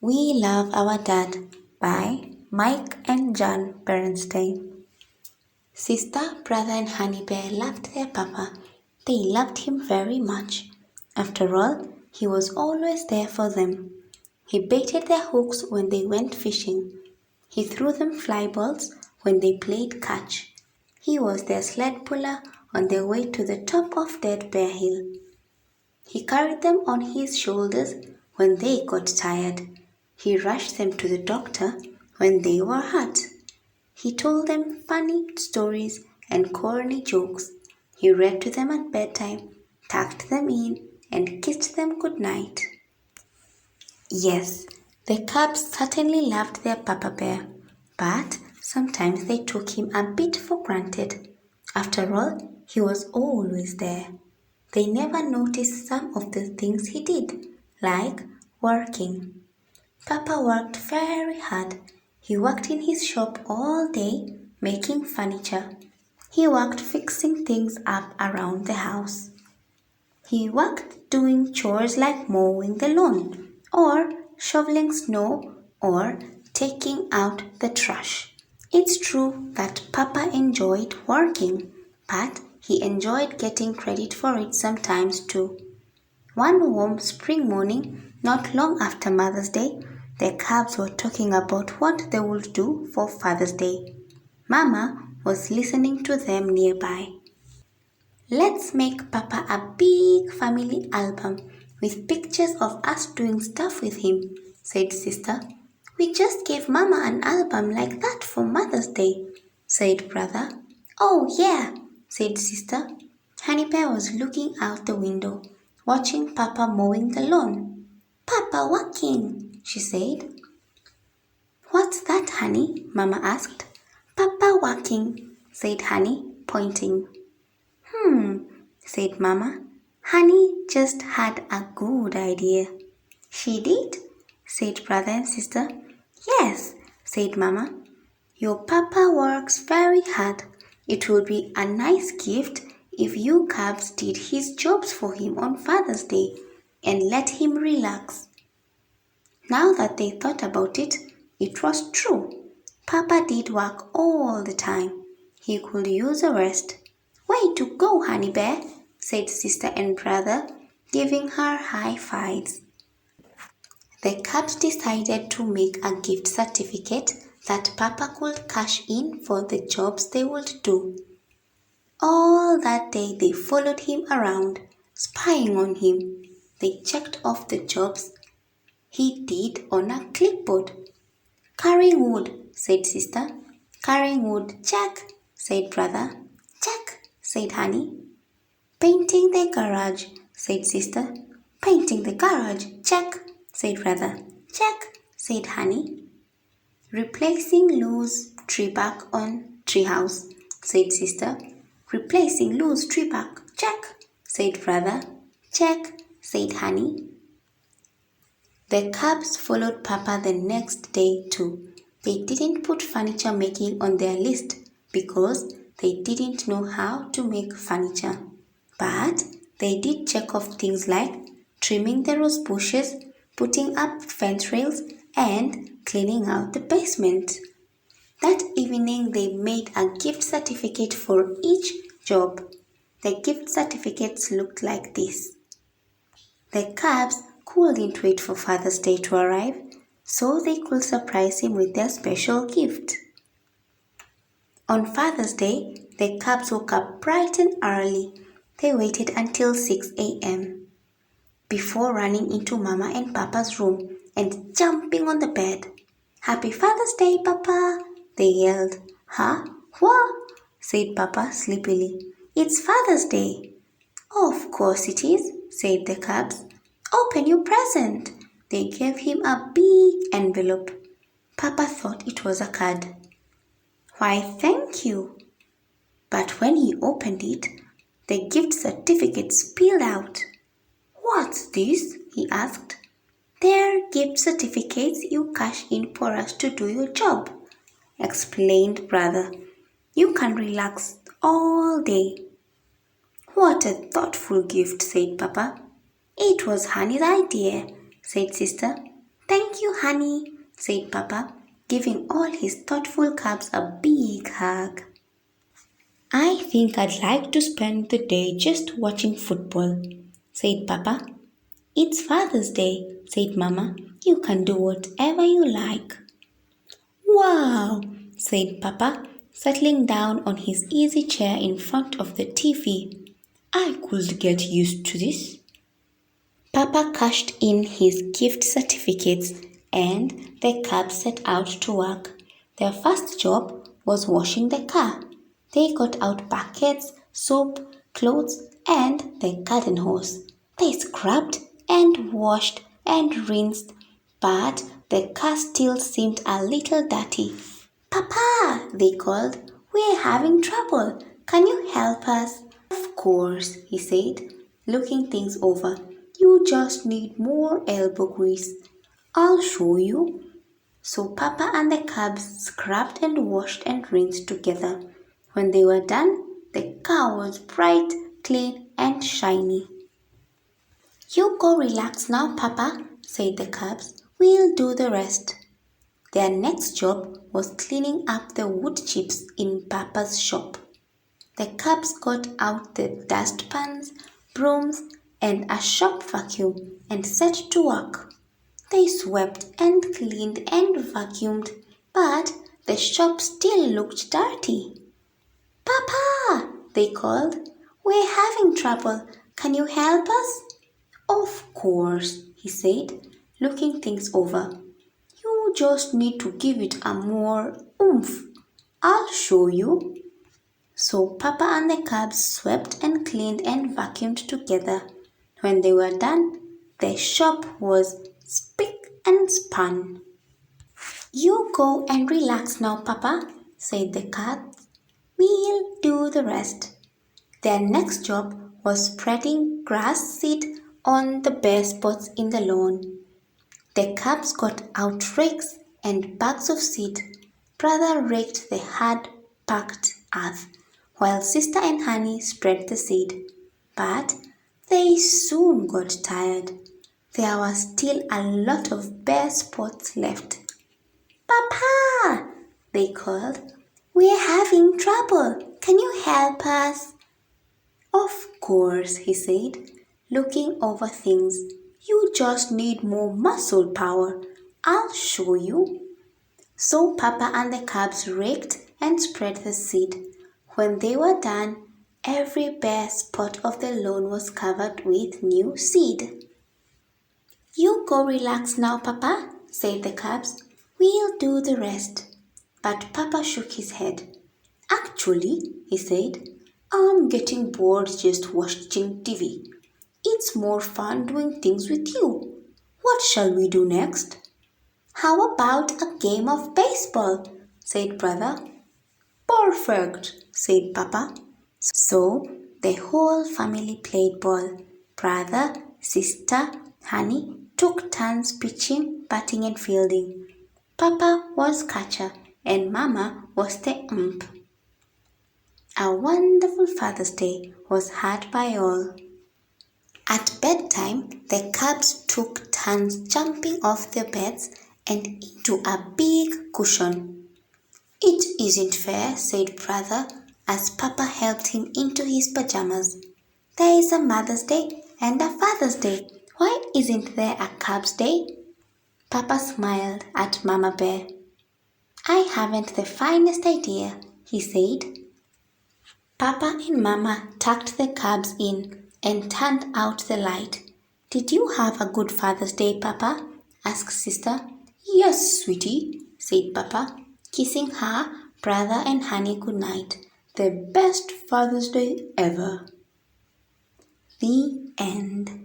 We Love Our Dad by Mike and John Bernstein. Sister, brother, and Honey Bear loved their papa. They loved him very much. After all, he was always there for them. He baited their hooks when they went fishing. He threw them fly balls when they played catch. He was their sled puller on their way to the top of Dead Bear Hill. He carried them on his shoulders when they got tired. He rushed them to the doctor when they were hurt. He told them funny stories and corny jokes. He read to them at bedtime, tucked them in, and kissed them good night. Yes, the cubs certainly loved their Papa Bear, but sometimes they took him a bit for granted. After all, he was always there. They never noticed some of the things he did, like working. Papa worked very hard. He worked in his shop all day, making furniture. He worked fixing things up around the house. He worked doing chores like mowing the lawn, or shoveling snow, or taking out the trash. It's true that Papa enjoyed working, but he enjoyed getting credit for it sometimes too. One warm spring morning, not long after Mother's Day, the cubs were talking about what they would do for Father's Day. Mama was listening to them nearby. Let's make Papa a big family album with pictures of us doing stuff with him, said Sister. We just gave Mama an album like that for Mother's Day, said Brother. Oh yeah, said Sister. Honey Bear was looking out the window, watching Papa mowing the lawn. Papa working, she said. What's that, Honey? Mama asked. Papa working, said Honey, pointing. Said Mama. Honey just had a good idea. She did? Said Brother and Sister. Yes, said Mama. Your Papa works very hard. It would be a nice gift if you cubs did his jobs for him on Father's Day and let him relax. Now that they thought about it, it was true. Papa did work all the time. He could use a rest. Way to go, Honey Bear, said Sister and Brother, giving her high fives. The cubs decided to make a gift certificate that Papa could cash in for the jobs they would do. All that day they followed him around, spying on him. They checked off the jobs he did on a clipboard. Carrying wood, said Sister. Carrying wood, check, said Brother. Check, said Honey. Painting the garage, said Sister. Painting the garage, check, said Brother. Check, said Honey. Replacing loose tree bark on treehouse, said Sister. Replacing loose tree bark, check, said Brother. Check, said Honey. The cubs followed Papa the next day too. They didn't put furniture making on their list because they didn't know how to make furniture. But they did check off things like trimming the rose bushes, putting up fence rails, and cleaning out the basement. That evening they made a gift certificate for each job. The gift certificates looked like this. The cubs couldn't wait for Father's Day to arrive, so they could surprise him with their special gift. On Father's Day, the cubs woke up bright and early. They waited until 6 a.m. before running into Mama and Papa's room and jumping on the bed. Happy Father's Day, Papa, they yelled. Huh? What? Said Papa sleepily. It's Father's Day. Of course it is, said the cubs. Open your present. They gave him a big envelope. Papa thought it was a card. Why, thank you. But when he opened it, the gift certificate spilled out. What's this? He asked. They're gift certificates you cash in for us to do your job, explained Brother. You can relax all day. What a thoughtful gift, said Papa. It was Honey's idea, said Sister. Thank you, honey, said Papa, giving all his thoughtful cubs a big hug. I think I'd like to spend the day just watching football, said Papa. It's Father's Day, said Mama. You can do whatever you like. Wow, said Papa, settling down on his easy chair in front of the TV. I could get used to this. Papa cashed in his gift certificates and the cubs set out to work. Their first job was washing the car. They got out buckets, soap, clothes, and the garden hose. They scrubbed and washed and rinsed, but the car still seemed a little dirty. Papa, they called, we're having trouble. Can you help us? Of course, he said, looking things over. You just need more elbow grease. I'll show you. So Papa and the cubs scrubbed and washed and rinsed together. When they were done, the car was bright, clean, and shiny. You go relax now, Papa, said the cubs. We'll do the rest. Their next job was cleaning up the wood chips in Papa's shop. The cubs got out the dustpans, brooms, and a shop vacuum and set to work. They swept and cleaned and vacuumed, but the shop still looked dirty. Papa, they called, we're having trouble. Can you help us? Of course, he said, looking things over. You just need to give it a more oomph. I'll show you. So Papa and the cubs swept and cleaned and vacuumed together. When they were done, the shop was spick and span. You go and relax now, Papa, said the cubs. We'll do the rest. Their next job was spreading grass seed on the bare spots in the lawn. The cubs got out rakes and bags of seed. Brother raked the hard-packed earth, while Sister and Honey spread the seed. But they soon got tired. There was still a lot of bare spots left. Papa, they called, we're having trouble. Can you help us? Of course, he said, looking over things. You just need more muscle power. I'll show you. So Papa and the cubs raked and spread the seed. When they were done, every bare spot of the lawn was covered with new seed. You go relax now, Papa, said the cubs. We'll do the rest. But Papa shook his head. Actually, he said, I'm getting bored just watching TV. It's more fun doing things with you. What shall we do next? How about a game of baseball? Said Brother. Perfect, said Papa. So the whole family played ball. Brother, sister, Honey took turns pitching, batting, and fielding. Papa was catcher and Mama was the ump. A wonderful Father's Day was had by all. At bedtime, the cubs took turns jumping off their beds and into a big cushion. It isn't fair, said Brother, as Papa helped him into his pajamas. There is a Mother's Day and a Father's Day. Why isn't there a Cub's Day? Papa smiled at Mama Bear. I haven't the finest idea, he said. Papa and Mama tucked the cubs in and turned out the light. Did you have a good Father's Day, Papa? Asked Sister. Yes, sweetie, said Papa, kissing her, Brother and Honey good night. The best Father's Day ever. The end.